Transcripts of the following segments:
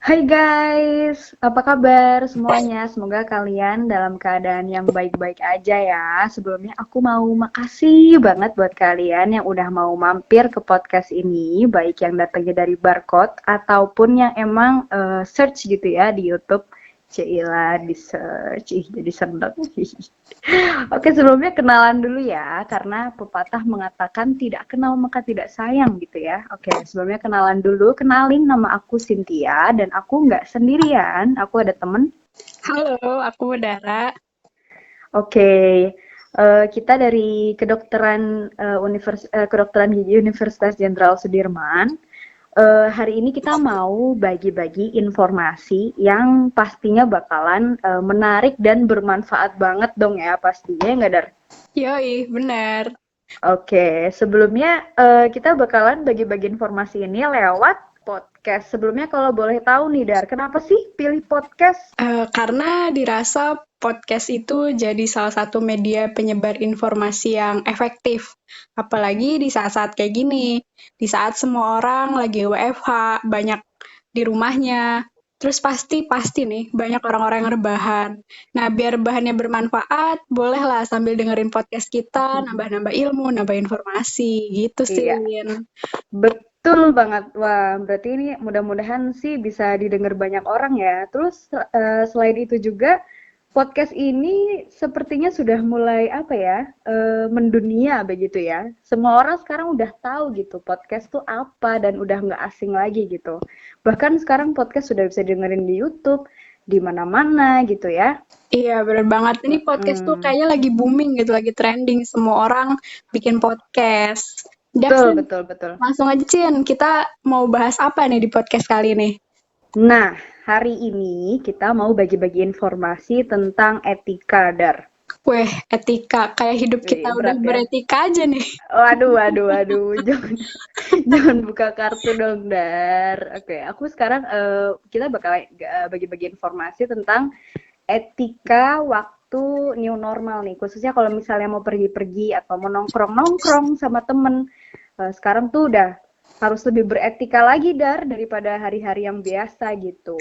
Hai guys, apa kabar semuanya? Semoga kalian dalam keadaan yang baik-baik aja ya. Sebelumnya aku mau makasih banget buat kalian yang udah mau mampir ke podcast ini, baik yang datangnya dari Barcode ataupun yang emang search gitu ya di YouTube. Cila di search, jadi seneng. Oke, sebelumnya kenalan dulu ya, karena pepatah mengatakan tidak kenal maka tidak sayang gitu ya. Oke, sebelumnya kenalan dulu. Kenalin, nama aku Cynthia dan aku nggak sendirian, aku ada temen. Halo, aku Dara. Oke, kita dari kedokteran gigi Universitas Jenderal Sudirman. Hari ini kita mau bagi-bagi informasi yang pastinya bakalan menarik dan bermanfaat banget dong ya pastinya, nggak Dar? Yoi, benar. Oke, sebelumnya kita bakalan bagi-bagi informasi ini lewat podcast. Sebelumnya kalau boleh tahu nih Dar, kenapa sih pilih podcast? Karena dirasa podcast itu jadi salah satu media penyebar informasi yang efektif. Apalagi di saat-saat kayak gini. Di saat semua orang lagi WFH, banyak di rumahnya. Terus pasti nih banyak orang-orang yang rebahan. Nah, biar rebahannya bermanfaat, bolehlah sambil dengerin podcast kita, nambah-nambah ilmu, nambah informasi, gitu sih. Iya, betul banget. Wah, berarti ini mudah-mudahan sih bisa didengar banyak orang ya. Terus selain itu juga podcast ini sepertinya sudah mulai apa ya, mendunia begitu ya. Semua orang sekarang udah tahu gitu podcast tuh apa dan udah nggak asing lagi gitu. Bahkan sekarang podcast sudah bisa dengerin di YouTube, di mana-mana gitu ya. Iya, bener banget. Ini podcast tuh Mm, kayaknya lagi booming gitu, lagi trending. Semua orang bikin podcast. Udah, betul, Cin. betul, betul. Langsung aja, Cin. Kita mau bahas apa nih di podcast kali ini? Nah, hari ini kita mau bagi-bagi informasi tentang etika, Dar. Weh, etika. Kayak hidup kita Wih, udah berat ya. beretika aja nih. Waduh, waduh, waduh. Jangan buka kartu dong, Dar. Oke, aku sekarang kita bakal bagi-bagi informasi tentang etika waktu new normal nih. Khususnya kalau misalnya mau pergi-pergi atau mau nongkrong-nongkrong sama temen. Sekarang tuh udah harus lebih beretika lagi, Dar, daripada hari-hari yang biasa gitu.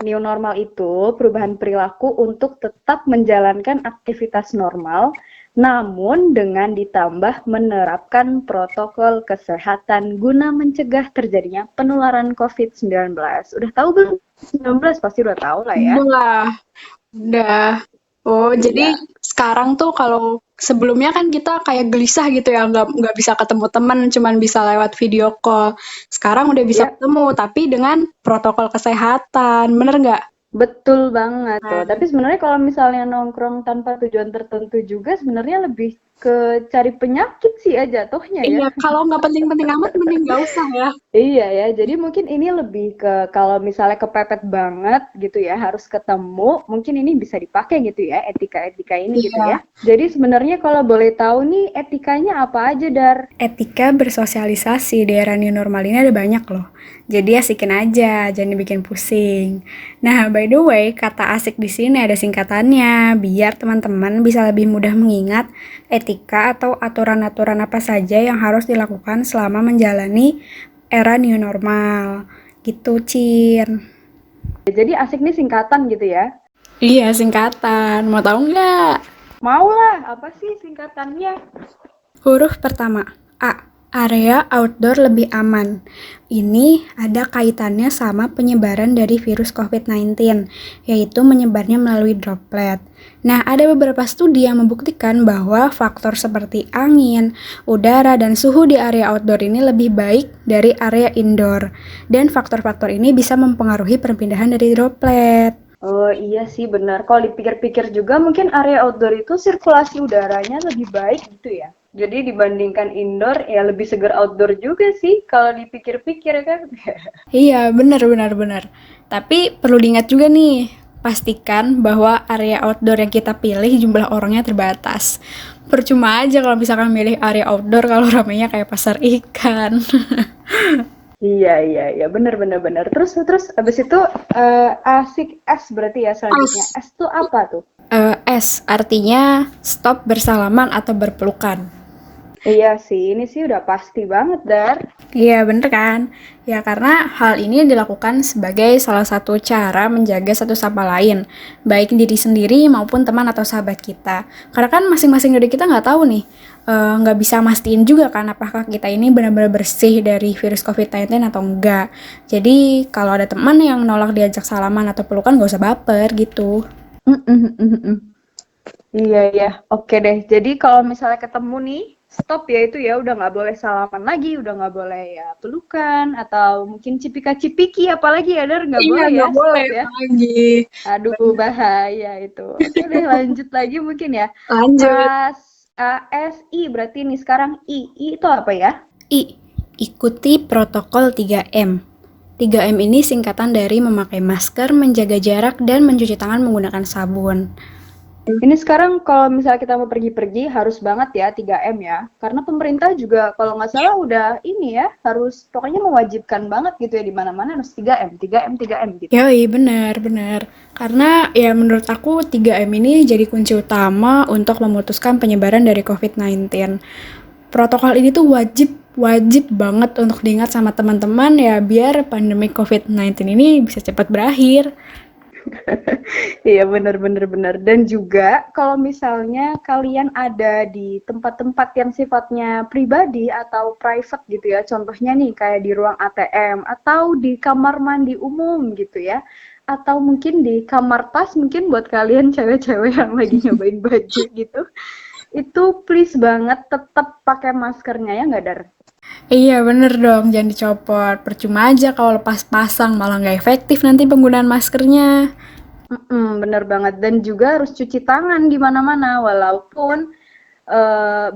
New normal itu perubahan perilaku untuk tetap menjalankan aktivitas normal, namun dengan ditambah menerapkan protokol kesehatan guna mencegah terjadinya penularan COVID-19. Udah tahu belum? 19 pasti udah tahu lah ya. Udah, udah. Oh, jadi Iya, sekarang tuh kalau sebelumnya kan kita kayak gelisah gitu ya, nggak bisa ketemu teman, cuman bisa lewat video call. Sekarang udah bisa ya, ketemu, tapi dengan protokol kesehatan. Bener nggak? betul banget tuh. Nah, Tapi sebenarnya kalau misalnya nongkrong tanpa tujuan tertentu juga sebenarnya lebih ke cari penyakit sih ya jatuhnya ya. iya, kalau nggak penting-penting amat, mending nggak usah ya. Iya ya, jadi mungkin ini lebih ke kalau misalnya kepepet banget gitu ya, harus ketemu, mungkin ini bisa dipakai gitu ya, etika-etika ini gitu Iya. ya. Jadi sebenarnya kalau boleh tahu nih, etikanya apa aja, Dar? Etika bersosialisasi di era new normal ini ada banyak loh. Jadi asikin aja, jangan dibikin pusing. Nah, by the way, kata asik di sini ada singkatannya, biar teman-teman bisa lebih mudah mengingat etika atau aturan-aturan apa saja yang harus dilakukan selama menjalani era new normal. Gitu, Cin. Jadi asik nih singkatan gitu ya. Iya, singkatan. Mau tahu nggak? Mau lah, apa sih singkatannya? Huruf pertama, A. Area outdoor lebih aman. Ini ada kaitannya sama penyebaran dari virus COVID-19, yaitu menyebarnya melalui droplet. Nah, ada beberapa studi yang membuktikan bahwa faktor seperti angin, udara, dan suhu di area outdoor ini lebih baik dari area indoor. Dan faktor-faktor ini bisa mempengaruhi perpindahan dari droplet. Oh iya sih benar. Kalau dipikir-pikir juga mungkin area outdoor itu sirkulasi udaranya lebih baik gitu ya. Jadi dibandingkan indoor ya lebih segar outdoor juga sih kalau dipikir-pikir kan. Iya, benar, benar, benar. Tapi perlu diingat juga nih, pastikan bahwa area outdoor yang kita pilih jumlah orangnya terbatas. Percuma aja kalau misalkan milih area outdoor kalau ramainya kayak pasar ikan. Iya iya iya benar benar benar. Terus abis itu asik S berarti ya selanjutnya. As. S tuh apa tuh? S artinya stop bersalaman atau berpelukan. Iya sih, ini sih udah pasti banget, Dar. Iya, bener kan? Ya, karena hal ini dilakukan sebagai salah satu cara menjaga satu sama lain, baik diri sendiri maupun teman atau sahabat kita. Karena kan masing-masing dari kita nggak tahu nih, nggak bisa mastiin juga kan apakah kita ini benar-benar bersih dari virus COVID-19 atau enggak. Jadi, kalau ada teman yang nolak diajak salaman atau pelukan, nggak usah baper gitu. Iya ya, oke deh. Jadi kalau misalnya ketemu nih, stop ya itu ya, udah nggak boleh salaman lagi, udah nggak boleh ya pelukan atau mungkin cipika-cipiki, apalagi ya Dar, nggak Iya, boleh ya, nggak boleh stop ya. lagi. Aduh bahaya itu. Oke deh, lanjut lagi mungkin ya. Lanjut. ASI berarti ini sekarang I itu apa ya? I. Ikuti protokol 3M. 3M ini singkatan dari memakai masker, menjaga jarak, dan mencuci tangan menggunakan sabun. Ini sekarang kalau misalnya kita mau pergi-pergi harus banget ya 3M ya. Karena pemerintah juga kalau nggak salah udah ini ya, harus pokoknya mewajibkan banget gitu ya di mana-mana harus 3M, 3M, 3M gitu. Yoi, benar. Karena ya menurut aku 3M ini jadi kunci utama untuk memutuskan penyebaran dari COVID-19. Protokol ini tuh wajib banget untuk diingat sama teman-teman ya biar pandemi COVID-19 ini bisa cepat berakhir. Iya benar. Dan juga kalau misalnya kalian ada di tempat-tempat yang sifatnya pribadi atau private gitu ya, contohnya nih kayak di ruang ATM atau di kamar mandi umum gitu ya, atau mungkin di kamar tas mungkin buat kalian cewek-cewek yang lagi nyobain baju gitu, itu please banget tetap pakai maskernya ya nggak Dar? Iya bener dong, jangan dicopot. Percuma aja kalau lepas pasang, malah nggak efektif nanti penggunaan maskernya. Bener banget dan juga harus cuci tangan di mana-mana walaupun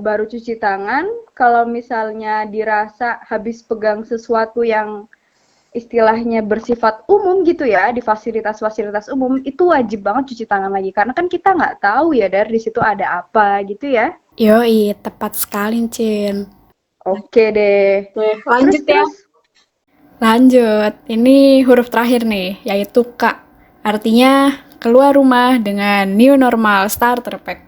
baru cuci tangan kalau misalnya dirasa habis pegang sesuatu yang istilahnya bersifat umum gitu ya di fasilitas-fasilitas umum itu wajib banget cuci tangan lagi karena kan kita nggak tahu ya dari di situ ada apa gitu ya. Yoi, tepat sekali, Cin. Oke deh. Lanjut ya. Lanjut, ini huruf terakhir nih, yaitu K. Artinya keluar rumah dengan new normal starter pack.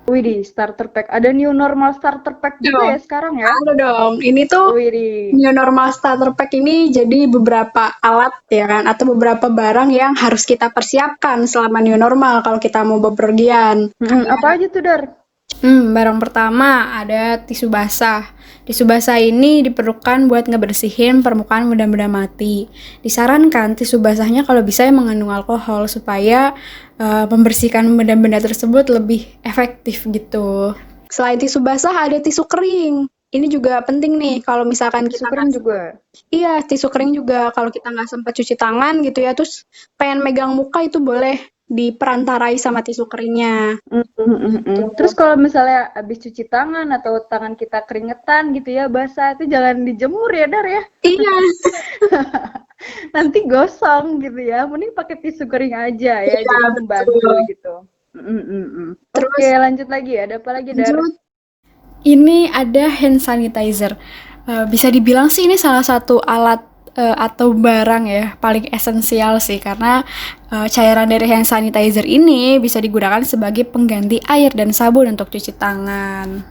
Widih, starter pack. Ada new normal starter pack juga ya sekarang ya? Ada dong. Ini tuh Widih. new normal starter pack ini jadi beberapa alat ya kan atau beberapa barang yang harus kita persiapkan selama new normal kalau kita mau bepergian. Apa aja tuh Dar? Barang pertama ada tisu basah. Tisu basah ini diperlukan buat ngebersihin permukaan benda-benda mati. Disarankan tisu basahnya kalau bisa yang mengandung alkohol supaya membersihkan benda-benda tersebut lebih efektif gitu. Selain tisu basah ada tisu kering. Ini juga penting nih kalau misalkan Tisu kita kering juga. Iya, tisu kering juga kalau kita nggak sempat cuci tangan gitu ya, terus pengen megang muka itu boleh diperantarai sama tisu keringnya. Terus kalau misalnya habis cuci tangan atau tangan kita keringetan gitu ya basah itu jangan dijemur ya Dar ya. Iya, Nanti gosong gitu ya. Mending pakai tisu kering aja ya. Iya, Jadi membantu betul. gitu. Terus Oke, lanjut lagi. Ada apa lagi Dar? lanjut, Ini ada hand sanitizer. Bisa dibilang sih ini salah satu alat atau barang ya paling esensial sih karena cairan dari hand sanitizer ini bisa digunakan sebagai pengganti air dan sabun untuk cuci tangan.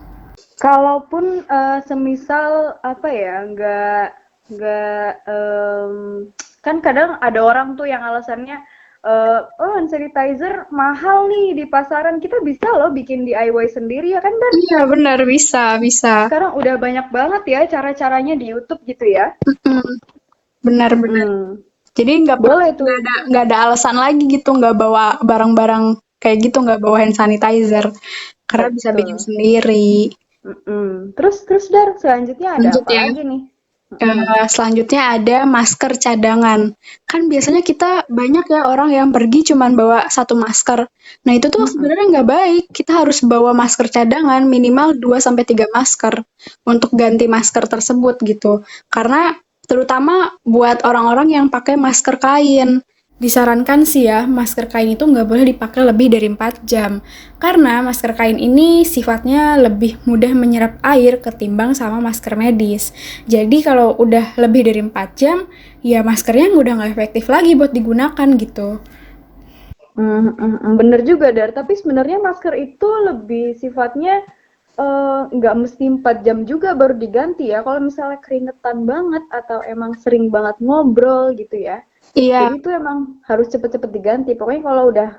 Kalaupun semisal apa ya, nggak kan kadang ada orang tuh yang alasannya oh hand sanitizer mahal nih di pasaran, kita bisa loh bikin DIY sendiri ya kan Dan? iya benar bisa. Sekarang udah banyak banget ya cara-caranya di YouTube gitu ya. Benar. Jadi nggak Boleh tuh. nggak ada alasan lagi gitu nggak bawa barang-barang kayak gitu nggak bawa hand sanitizer karena bisa bikin sendiri. Terus Dar, selanjutnya ada Lanjut apa ya. lagi nih? Selanjutnya ada masker cadangan. Kan biasanya kita banyak ya orang yang pergi cuman bawa satu masker. Nah itu tuh sebenarnya nggak baik. Kita harus bawa masker cadangan minimal 2-3 masker untuk ganti masker tersebut gitu. Karena terutama buat orang-orang yang pakai masker kain. Disarankan sih ya, masker kain itu nggak boleh dipakai lebih dari 4 jam. Karena masker kain ini sifatnya lebih mudah menyerap air ketimbang sama masker medis. Jadi kalau udah lebih dari 4 jam, ya maskernya udah nggak efektif lagi buat digunakan gitu. Bener juga Dar, tapi sebenarnya masker itu lebih sifatnya nggak mesti 4 jam juga baru diganti ya. Kalau misalnya keringetan banget atau emang sering banget ngobrol gitu ya. Iya, Jadi itu emang harus cepet-cepet diganti. Pokoknya kalau udah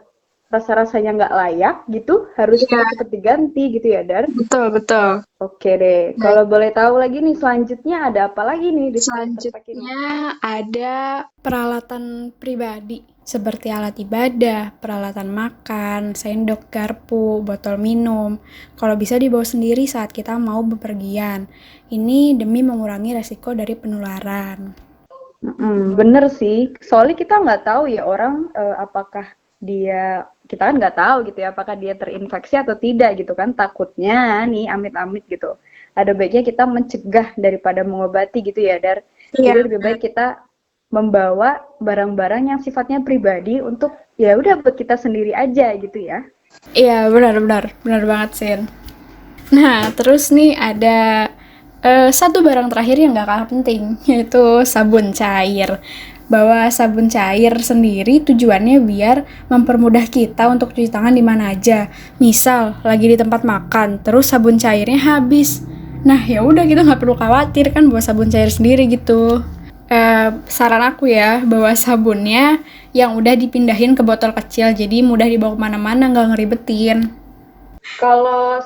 rasa-rasanya nggak layak gitu, harus iya, cepet-cepet diganti gitu ya, Dar. betul, betul. Oke deh. Nah, Kalau boleh tahu lagi nih, selanjutnya ada apa lagi nih di starter pack ini? selanjutnya ada Peralatan pribadi seperti alat ibadah, peralatan makan, sendok, garpu, botol minum. Kalau bisa dibawa sendiri saat kita mau bepergian. Ini demi mengurangi resiko dari penularan. Bener sih. Soalnya kita nggak tahu ya orang apakah kita kan nggak tahu gitu ya apakah dia terinfeksi atau tidak gitu kan. Takutnya nih amit-amit gitu. Ada baiknya kita mencegah daripada mengobati gitu ya, Dar. iya, Jadi lebih baik kita membawa barang-barang yang sifatnya pribadi untuk ya udah buat kita sendiri aja gitu ya. Iya, benar-benar, benar banget, Sin. Nah, terus nih ada satu barang terakhir yang gak kalah penting, yaitu sabun cair. Bahwa sabun cair sendiri tujuannya biar mempermudah kita untuk cuci tangan di mana aja. Misal lagi di tempat makan, terus sabun cairnya habis. Nah, ya udah kita nggak perlu khawatir kan bawa sabun cair sendiri gitu. Saran aku ya, bawa sabunnya yang udah dipindahin ke botol kecil, jadi mudah dibawa kemana-mana, nggak ngeribetin. Kalau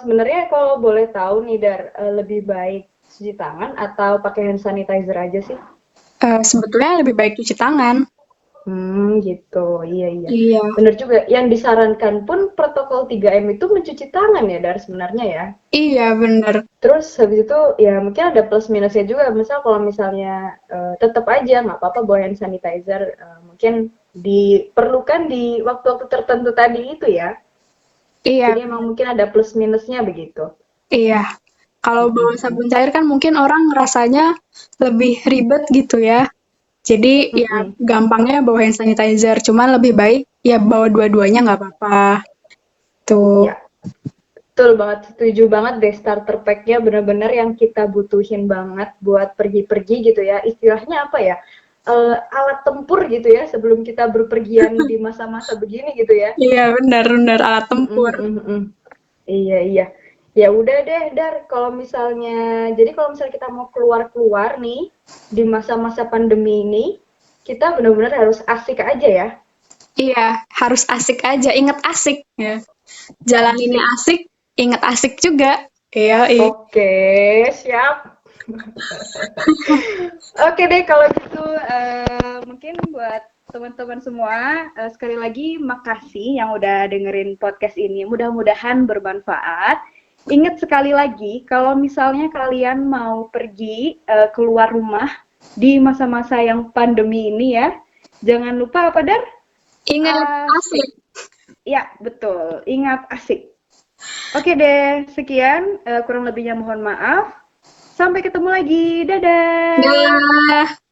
boleh tahu nih Dar, lebih baik cuci tangan atau pakai hand sanitizer aja sih? sebetulnya lebih baik cuci tangan. Gitu. Iya, iya. Iya, Bener juga. Yang disarankan pun protokol 3M itu mencuci tangan ya, Dar, sebenarnya ya. iya bener. Terus habis itu ya mungkin ada plus minusnya juga. Misal kalau misalnya tetap aja nggak apa-apa bawa hand sanitizer, mungkin diperlukan di waktu-waktu tertentu tadi itu ya. Iya, Jadi emang mungkin ada plus minusnya begitu. iya. Kalau bawa sabun cair kan mungkin orang rasanya lebih ribet gitu ya. Jadi ya Mm-mm. gampangnya bawa hand sanitizer, cuman lebih baik ya bawa dua-duanya nggak apa-apa. Tuh. Ya, betul banget, setuju banget deh starter pack-nya bener-bener yang kita butuhin banget buat pergi-pergi gitu ya. Istilahnya apa ya? Alat tempur gitu ya sebelum kita berpergian di masa-masa begini gitu ya. Iya benar-benar alat Mm-mm, tempur. mm-mm. Iya, iya. Ya udah deh, Dar. Jadi kalau misalnya kita mau keluar-keluar nih di masa-masa pandemi ini, kita benar-benar harus asik aja ya. Iya, harus asik aja, inget asik ya. Jalaninnya Asik. asik, inget asik juga. Iya, iya. Oke, siap. Oke deh kalau gitu mungkin buat teman-teman semua sekali lagi makasih yang udah dengerin podcast ini. Mudah-mudahan bermanfaat. Ingat sekali lagi kalau misalnya kalian mau pergi keluar rumah di masa-masa yang pandemi ini ya, jangan lupa apa Dar? Ingat asik. Asik. Ya, betul. Ingat asik. Oke deh, sekian kurang lebihnya mohon maaf. Sampai ketemu lagi. Dadah. Dah.